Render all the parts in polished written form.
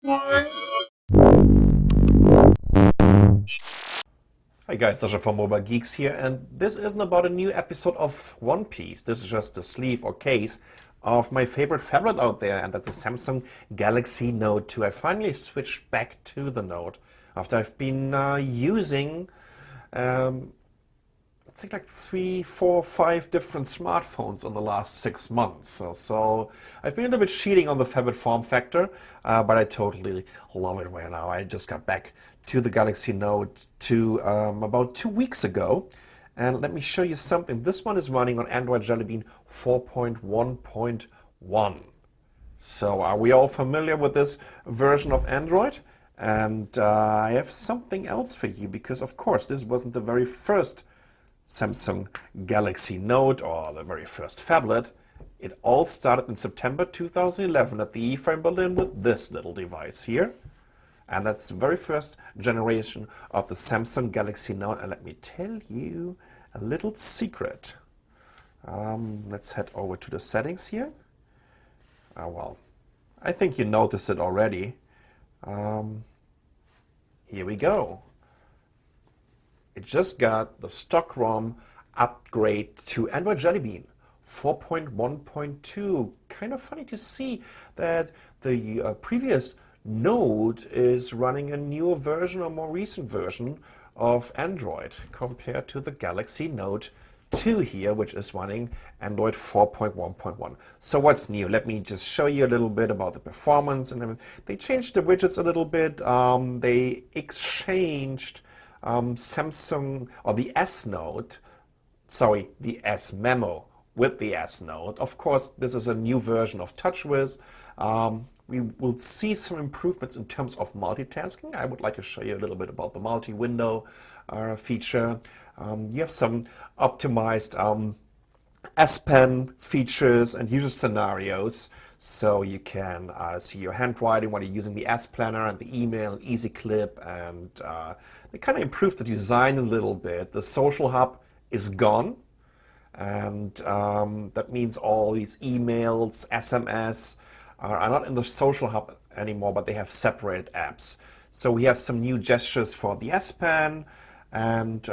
Hi guys, Sasha from Mobile Geeks here, and this isn't about a new episode of One Piece. This is just the sleeve or case of my favorite phablet out there, and that's the Samsung Galaxy Note 2. I finally switched back to the Note after I've been using I think like 3, 4, 5 different smartphones in the last 6 months. So I've been a little bit cheating on the phablet form factor, but I totally love it right now. I just got back to the Galaxy Note 2 about 2 weeks ago. And let me show you something. This one is running on Android Jelly Bean 4.1.1. So are we all familiar with this version of Android? And I have something else for you because, of course, this wasn't the very first Samsung Galaxy Note or the very first phablet. It all started in September 2011 at the IFA in Berlin with this little device here. And that's the very first generation of the Samsung Galaxy Note. And let me tell you a little secret. Let's head over to the settings here. Well, I think you noticed it already. Here we go. It just got the stock ROM upgrade to Android Jelly Bean 4.1.2. Kind of funny to see that the previous Note is running a newer version or more recent version of Android compared to the Galaxy Note 2 here, which is running Android 4.1.1. So what's new? Let me just show you a little bit about the performance. And they changed the widgets a little bit. They exchanged Samsung, or the S Note, sorry, the S Memo with the S Note. Of course, this is a new version of TouchWiz. We will see some improvements in terms of multitasking. I would like to show you a little bit about the multi-window feature. You have some optimized S Pen features and user scenarios. So you can see your handwriting while you're using the S Planner and the email and Easy Clip, and they kind of improved the design a little bit. The social hub is gone, and that means all these emails, SMS are not in the social hub anymore, but they have separate apps. So we have some new gestures for the S Pen. And,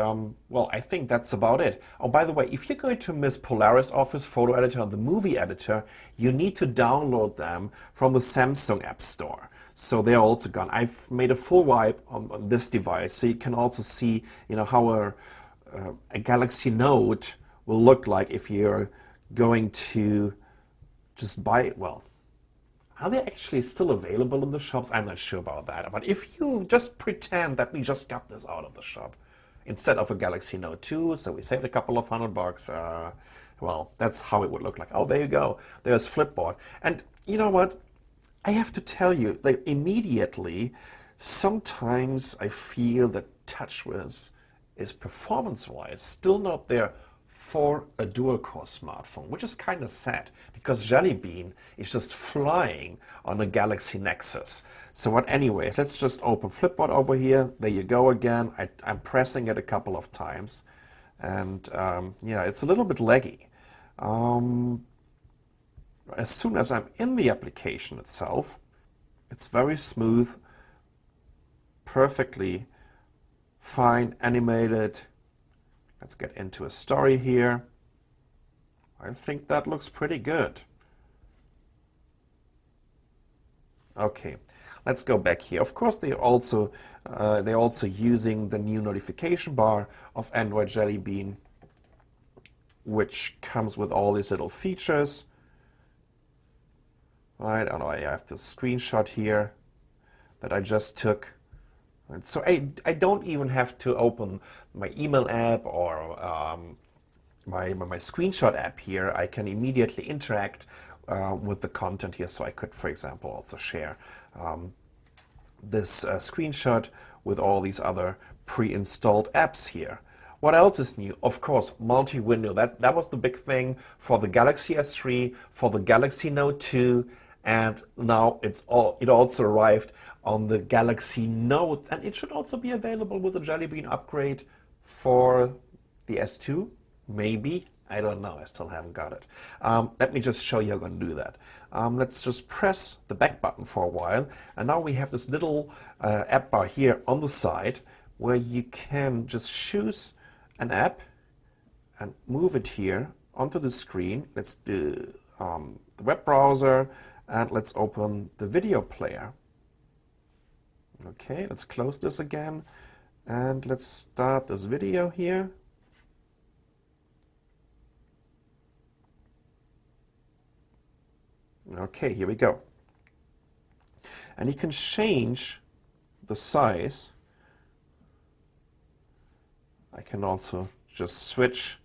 well, I think that's about it. Oh, by the way, if you're going to miss Polaris Office, Photo Editor, and the Movie Editor, you need to download them from the Samsung App Store. So they're also gone. I've made a full wipe on this device, so you can also see, how a Galaxy Note will look like if you're going to just buy it. Well, are they actually still available in the shops? I'm not sure about that. But if you just pretend that we just got this out of the shop instead of a Galaxy Note 2, so we saved a couple of $100, well, that's how it would look like. Oh, there you go. There's Flipboard. And you know what? I have to tell you, like, immediately, sometimes I feel that TouchWiz is performance-wise still not there for a dual-core smartphone, which is kind of sad because Jelly Bean is just flying on the Galaxy Nexus. So what anyways, let's just open Flipboard over here. There you go again. I'm pressing it a couple of times, and yeah, it's a little bit laggy. As soon as I'm in the application itself, it's very smooth, perfectly fine, animated. Let's get into a story here. I think that looks pretty good. Okay, let's go back here. Of course, they're also using the new notification bar of Android Jelly Bean, which comes with all these little features. Right, oh no, I have the screenshot here that I just took. Right, so I don't even have to open my email app or my screenshot app here. I can immediately interact with the content here. So I could, for example, also share this screenshot with all these other pre-installed apps here. What else is new? Of course, multi-window. That was the big thing for the Galaxy S3, for the Galaxy Note 2, and now it also arrived on the Galaxy Note, and it should also be available with a Jelly Bean upgrade for the S2. Maybe, I don't know, I still haven't got it. Let me just show you how I'm going to do that. Let's just press the back button for a while, and now we have this little app bar here on the side where you can just choose an app and move it here onto the screen. Let's do the web browser, and let's open the video player. Okay, let's close this again, and let's start this video here. Okay, here we go. And you can change the size. I can also just switch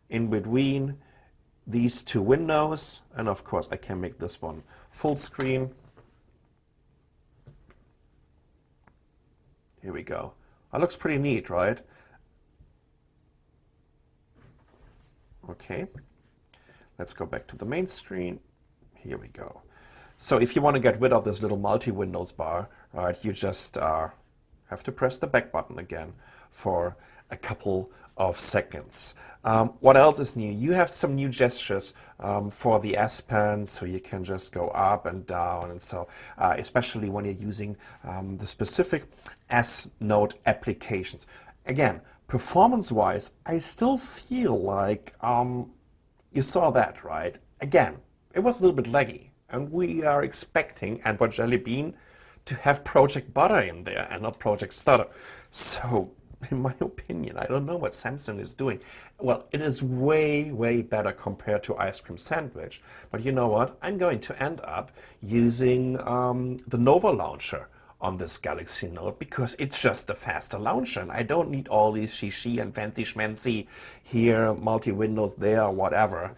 in between these two windows, and of course I can make this one full screen. Here we go. That looks pretty neat, right? Okay, let's go back to the main screen. Here we go. So if you want to get rid of this little multi-windows bar, right, you just have to press the back button again for a couple of seconds. What else is new? You have some new gestures for the S Pen, so you can just go up and down, and so especially when you're using the specific S Note applications. Again, performance-wise, I still feel like you saw that, right? Again, it was a little bit laggy, and we are expecting Android Jelly Bean to have Project Butter in there and not Project Stutter. So, in my opinion, I don't know what Samsung is doing. Well, it is way, way better compared to Ice Cream Sandwich. But you know what? I'm going to end up using the Nova launcher on this Galaxy Note because it's just a faster launcher, and I don't need all these shishi and fancy schmancy here, multi-windows there, whatever.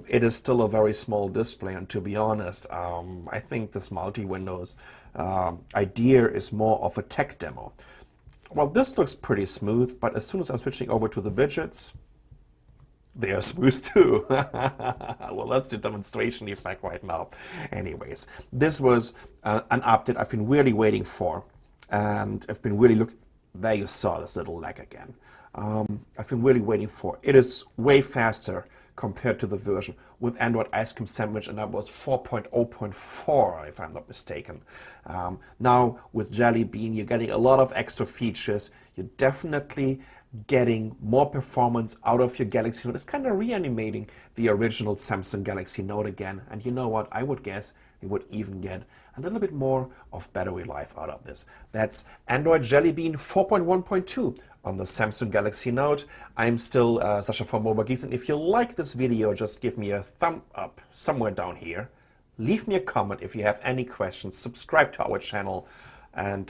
It is still a very small display, and to be honest, I think this multi-windows idea is more of a tech demo. Well, this looks pretty smooth, but as soon as I'm switching over to the widgets, they are smooth too. Well, that's the demonstration effect right now. Anyways, this was an update I've been really waiting for, and I've been really looking. There you saw this little lag again. I've been really waiting for. It is way faster compared to the version with Android Ice Cream Sandwich, and that was 4.0.4 if I'm not mistaken. Now with Jelly Bean, you're getting a lot of extra features. You're definitely getting more performance out of your Galaxy Note. It's kind of reanimating the original Samsung Galaxy Note again. And you know what? I would guess you would even get a little bit more of battery life out of this. That's Android Jelly Bean 4.1.2 on the Samsung Galaxy Note. I'm still Sascha from Mobile Geeks, and if you like this video, just give me a thumb up somewhere down here. Leave me a comment if you have any questions. Subscribe to our channel. And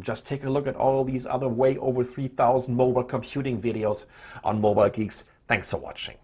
just take a look at all these other way over 3,000 mobile computing videos on Mobile Geeks. Thanks for watching.